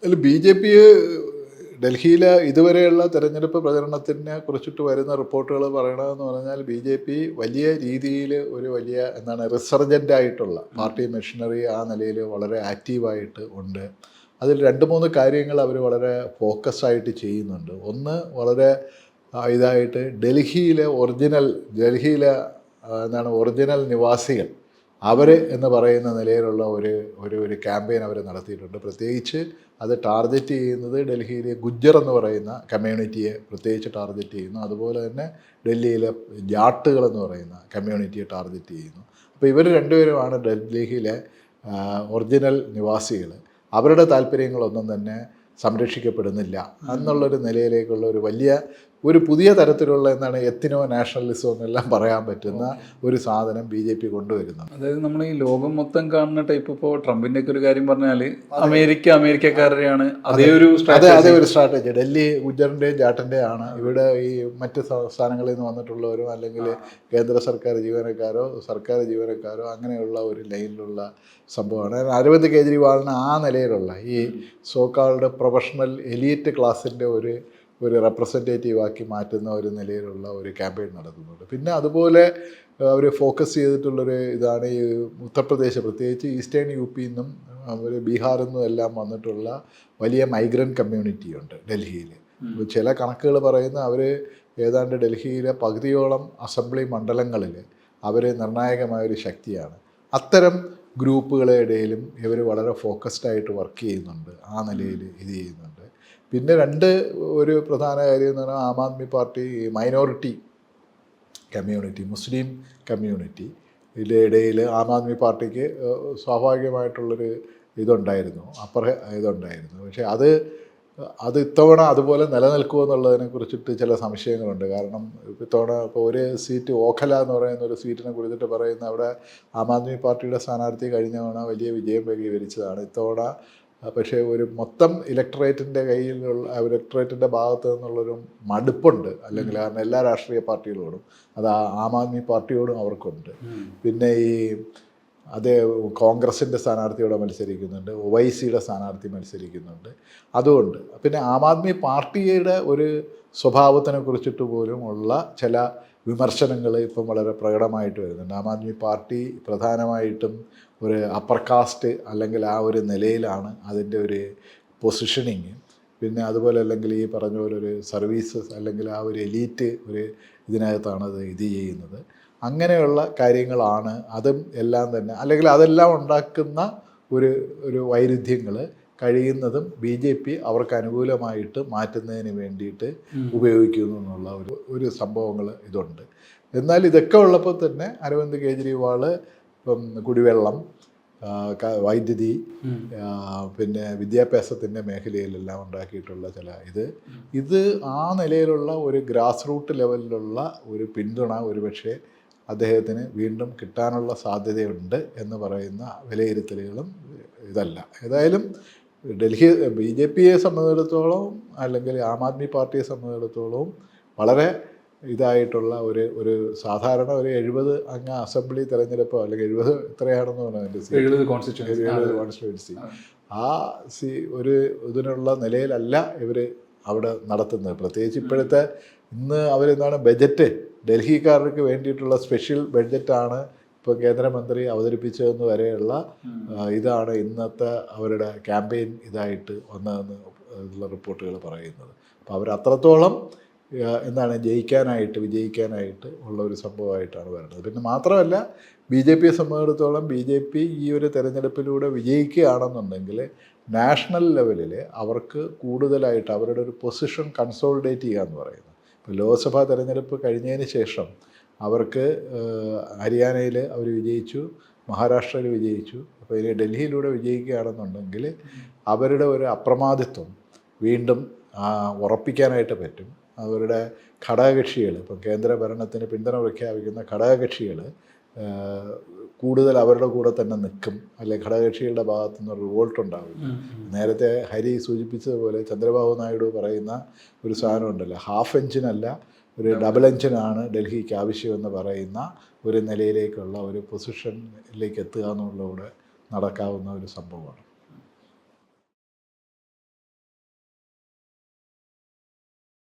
അല്ല, B J P ഡൽഹിയിലെ ഇതുവരെയുള്ള തെരഞ്ഞെടുപ്പ് പ്രചരണത്തിനെ കുറിച്ചിട്ട് വരുന്ന റിപ്പോർട്ടുകൾ പറയണതെന്ന് പറഞ്ഞാൽ ബി ജെ പി വലിയ രീതിയിൽ ഒരു വലിയ റിസർജൻ്റ് ആയിട്ടുള്ള പാർട്ടി മെഷീനറി ആ നിലയിൽ വളരെ ആക്റ്റീവായിട്ട് ഉണ്ട്. അതിൽ 2-3 കാര്യങ്ങൾ അവർ വളരെ ഫോക്കസായിട്ട് ചെയ്യുന്നുണ്ട്. ഒന്ന്, വളരെ ഇതായിട്ട് ഡൽഹിയിലെ ഒറിജിനൽ നിവാസികൾ അവർ എന്ന് പറയുന്ന നിലയിലുള്ള ഒരു ക്യാമ്പയിൻ അവർ നടത്തിയിട്ടുണ്ട്. പ്രത്യേകിച്ച് അത് ടാർഗറ്റ് ചെയ്യുന്നത് ഡൽഹിയിലെ ഗുജ്ജർ എന്ന് പറയുന്ന കമ്മ്യൂണിറ്റിയെ പ്രത്യേകിച്ച് ടാർഗറ്റ് ചെയ്യുന്നു. അതുപോലെ തന്നെ ഡൽഹിയിലെ ജാട്ടുകൾ എന്ന് പറയുന്ന കമ്മ്യൂണിറ്റിയെ ടാർഗറ്റ് ചെയ്യുന്നു. അപ്പോൾ ഇവർ രണ്ടുപേരുമാണ് ഡൽഹിയിലെ ഒറിജിനൽ നിവാസികൾ. അവരുടെ താല്പര്യങ്ങളൊന്നും തന്നെ സംരക്ഷിക്കപ്പെടുന്നില്ല എന്നുള്ളൊരു നിലയിലേക്കുള്ള ഒരു പുതിയ തരത്തിലുള്ള എത്തിനോ നാഷണലിസം എന്നെല്ലാം പറയാൻ പറ്റുന്ന ഒരു സാധനം ബി ജെ പി കൊണ്ടുവരുന്നു. അതായത് നമ്മൾ ഈ ലോകം മൊത്തം കാണുന്ന ടൈപ്പ്, ഇപ്പോൾ ട്രംപിൻ്റെ ഒക്കെ ഒരു കാര്യം പറഞ്ഞാൽ അമേരിക്കക്കാരുടെയാണ് അതേ ഒരു സ്ട്രാറ്റജി. ഡൽഹി ഗുജറിൻ്റെയും ജാട്ടിൻ്റെയും ആണ്. ഇവിടെ ഈ മറ്റ് സംസ്ഥാനങ്ങളിൽ നിന്ന് വന്നിട്ടുള്ളവരോ അല്ലെങ്കിൽ കേന്ദ്ര സർക്കാർ ജീവനക്കാരോ അങ്ങനെയുള്ള ഒരു ലൈനിലുള്ള സംഭവമാണ്. അരവിന്ദ് കെജ്രിവാളിന് ആ നിലയിലുള്ള ഈ സോക്കാൾഡ് പ്രൊഫഷണൽ എലീറ്റ് ക്ലാസിൻ്റെ ഒരു റെപ്രസെൻറ്റേറ്റീവാക്കി മാറ്റുന്ന ഒരു നിലയിലുള്ള ഒരു ക്യാമ്പയിൻ നടത്തുന്നുണ്ട്. പിന്നെ അതുപോലെ അവർ ഫോക്കസ് ചെയ്തിട്ടുള്ളൊരു ഇതാണ് ഈ ഉത്തർപ്രദേശ്, പ്രത്യേകിച്ച് ഈസ്റ്റേൺ യു പിയിൽ നിന്നും ബീഹാറിൽ നിന്നും എല്ലാം വന്നിട്ടുള്ള വലിയ മൈഗ്രൻ്റ് കമ്മ്യൂണിറ്റി ഉണ്ട് ഡൽഹിയിൽ. ചില കണക്കുകൾ പറയുന്ന അവർ ഏതാണ്ട് ഡൽഹിയിലെ പകുതിയോളം അസംബ്ലി മണ്ഡലങ്ങളിൽ അവർ നിർണായകമായൊരു ശക്തിയാണ്. അത്തരം ഗ്രൂപ്പുകളുടെ ഇടയിലും ഇവർ വളരെ ഫോക്കസ്ഡായിട്ട് വർക്ക് ചെയ്യുന്നുണ്ട്. ആ നിലയിൽ ഇത് ചെയ്യുന്നുണ്ട്. പിന്നെ ഒരു പ്രധാന കാര്യം എന്ന് പറഞ്ഞാൽ Aam Aadmi Party minority community, Muslim community ഇടയിൽ ആം ആദ്മി പാർട്ടിക്ക് സ്വാഭാവികമായിട്ടുള്ളൊരു ഇതുണ്ടായിരുന്നു. പക്ഷേ അത് ഇത്തവണ അതുപോലെ നിലനിൽക്കുമോ എന്നുള്ളതിനെ കുറിച്ചിട്ട് ചില സംശയങ്ങളുണ്ട്. കാരണം ഇത്തവണ ഇപ്പോൾ ഒരു സീറ്റ് ഓഖല എന്ന് പറയുന്ന ഒരു സീറ്റിനെ കുറിച്ചിട്ട് പറയുന്ന അവിടെ ആം ആദ്മി പാർട്ടിയുടെ സ്ഥാനാർത്ഥി കഴിഞ്ഞ തവണ വലിയ വിജയം കൈവരിച്ചതാണ്. ഇത്തവണ പക്ഷേ ഒരു മൊത്തം ഇലക്ടറേറ്റിൻ്റെ ഭാഗത്ത് നിന്നുള്ളൊരു മടുപ്പുണ്ട്. അല്ലെങ്കിൽ കാരണം എല്ലാ രാഷ്ട്രീയ പാർട്ടികളോടും അത് ആം ആദ്മി പാർട്ടിയോടും അവർക്കുണ്ട്. പിന്നെ കോൺഗ്രസിൻ്റെ സ്ഥാനാർത്ഥിയോടെ മത്സരിക്കുന്നുണ്ട്, ഒവൈസിയുടെ സ്ഥാനാർത്ഥി മത്സരിക്കുന്നുണ്ട്. അതുകൊണ്ട് പിന്നെ ആം ആദ്മി പാർട്ടിയുടെ ഒരു സ്വഭാവത്തിനെ കുറിച്ചിട്ട് പോലും ഉള്ള ചില വിമർശനങ്ങൾ ഇപ്പം വളരെ പ്രകടമായിട്ട് വരുന്നുണ്ട്. ആം ആദ്മി പാർട്ടി പ്രധാനമായിട്ടും ഒരു അപ്പർ കാസ്റ്റ് അല്ലെങ്കിൽ ആ ഒരു നിലയിലാണ് അതിൻ്റെ ഒരു പൊസിഷനിങ്. പിന്നെ അതുപോലെ അല്ലെങ്കിൽ ഈ പറഞ്ഞ പോലെ ഒരു സർവീസസ് അല്ലെങ്കിൽ ആ ഒരു എലീറ്റ് ഇതിനകത്താണ് ഇത് ചെയ്യുന്നത്. അങ്ങനെയുള്ള കാര്യങ്ങളാണ് അതും എല്ലാം തന്നെ. അല്ലെങ്കിൽ അതെല്ലാം ഉണ്ടാക്കുന്ന ഒരു വൈരുദ്ധ്യങ്ങൾ കഴിയുന്നതും ബി ജെ പി അവർക്ക് അനുകൂലമായിട്ട് മാറ്റുന്നതിന് വേണ്ടിയിട്ട് ഉപയോഗിക്കുന്നു എന്നുള്ള ഒരു സംഭവങ്ങൾ ഇതുണ്ട്. എന്നാൽ ഇതൊക്കെ ഉള്ളപ്പോൾ തന്നെ അരവിന്ദ് കെജ്രിവാൾ ഇപ്പം കുടിവെള്ളം, വൈദ്യുതി, പിന്നെ വിദ്യാഭ്യാസത്തിൻ്റെ മേഖലയിലെല്ലാം ഉണ്ടാക്കിയിട്ടുള്ള ഇത് ആ നിലയിലുള്ള ഒരു ഗ്രാസ് റൂട്ട് ലെവലിലുള്ള ഒരു പിന്തുണ ഒരുപക്ഷെ അദ്ദേഹത്തിന് വീണ്ടും കിട്ടാനുള്ള സാധ്യതയുണ്ട് എന്ന് പറയുന്ന വിലയിരുത്തലുകളും ഇതല്ല. ഏതായാലും ബി ജെ പിയെ സംബന്ധിച്ചിടത്തോളം അല്ലെങ്കിൽ ആം ആദ്മി പാർട്ടിയെ സംബന്ധിച്ചിടത്തോളം വളരെ ഇതായിട്ടുള്ള ഒരു സാധാരണ ഒരു 70 അംഗ അസംബ്ലി തെരഞ്ഞെടുപ്പോ അല്ലെങ്കിൽ 70 എത്രയാണെന്ന് പറഞ്ഞാൽ 70 കോൺസ്റ്റിറ്റ്യുവൻസി ഇതിനുള്ള നിലയിലല്ല ഇവർ അവിടെ നടത്തുന്നത്. പ്രത്യേകിച്ച് ഇപ്പോഴത്തെ അവരെന്താണ് ബജറ്റ് ഡൽഹിക്കാർക്ക് വേണ്ടിയിട്ടുള്ള സ്പെഷ്യൽ ബഡ്ജറ്റാണ് ഇപ്പോൾ കേന്ദ്രമന്ത്രി അവതരിപ്പിച്ചതെന്ന് വരെയുള്ള ഇതാണ് ഇന്നത്തെ അവരുടെ ക്യാമ്പയിൻ ഇതായിട്ട് വന്നതെന്ന് ഉള്ള റിപ്പോർട്ടുകൾ പറയുന്നത്. അപ്പോൾ അവരത്രത്തോളം വിജയിക്കാനായിട്ട് ഉള്ള ഒരു സംഭവമായിട്ടാണ് വരുന്നത്. പിന്നെ മാത്രമല്ല ബി ജെ പിയെ സംബന്ധിച്ചിടത്തോളം ബി ജെ പി ഈ ഒരു തെരഞ്ഞെടുപ്പിലൂടെ വിജയിക്കുകയാണെന്നുണ്ടെങ്കിൽ നാഷണൽ ലെവലിൽ അവർക്ക് കൂടുതലായിട്ട് അവരുടെ ഒരു പൊസിഷൻ കൺസോളിഡേറ്റ് ചെയ്യുക എന്ന് പറയുന്നത്. ഇപ്പോൾ ലോക്സഭാ തെരഞ്ഞെടുപ്പ് കഴിഞ്ഞതിന് ശേഷം അവർക്ക് ഹരിയാനയിൽ അവർ വിജയിച്ചു, മഹാരാഷ്ട്രയിൽ വിജയിച്ചു. അപ്പോൾ ഇനി ഡൽഹിയിലൂടെ വിജയിക്കുകയാണെന്നുണ്ടെങ്കിൽ അവരുടെ ഒരു അപ്രമാദിത്വം വീണ്ടും ഉറപ്പിക്കാനായിട്ട് പറ്റും. അവരുടെ ഘടകകക്ഷികൾ, ഇപ്പം കേന്ദ്ര ഭരണത്തിന് പിന്തുണ പ്രഖ്യാപിക്കുന്ന ഘടകകക്ഷികൾ കൂടുതൽ അവരുടെ കൂടെ തന്നെ നിൽക്കും. അല്ലെങ്കിൽ ഘടകകക്ഷികളുടെ ഭാഗത്തു നിന്ന് റിവോൾട്ട് ഉണ്ടാകും. നേരത്തെ ഹരി സൂചിപ്പിച്ചതുപോലെ ചന്ദ്രബാബു നായിഡു പറയുന്ന ഒരു സാധനം ഉണ്ടല്ലോ, ഹാഫ് എഞ്ചിനല്ല ഒരു ഡബിൾ എഞ്ചിനാണ് ഡൽഹിക്ക് ആവശ്യമെന്ന് പറയുന്ന ഒരു നിലയിലേക്കുള്ള ഒരു പൊസിഷനിലേക്ക് എത്തുക എന്നുള്ളതോടെ നടക്കാവുന്ന ഒരു സംഭവമാണ്.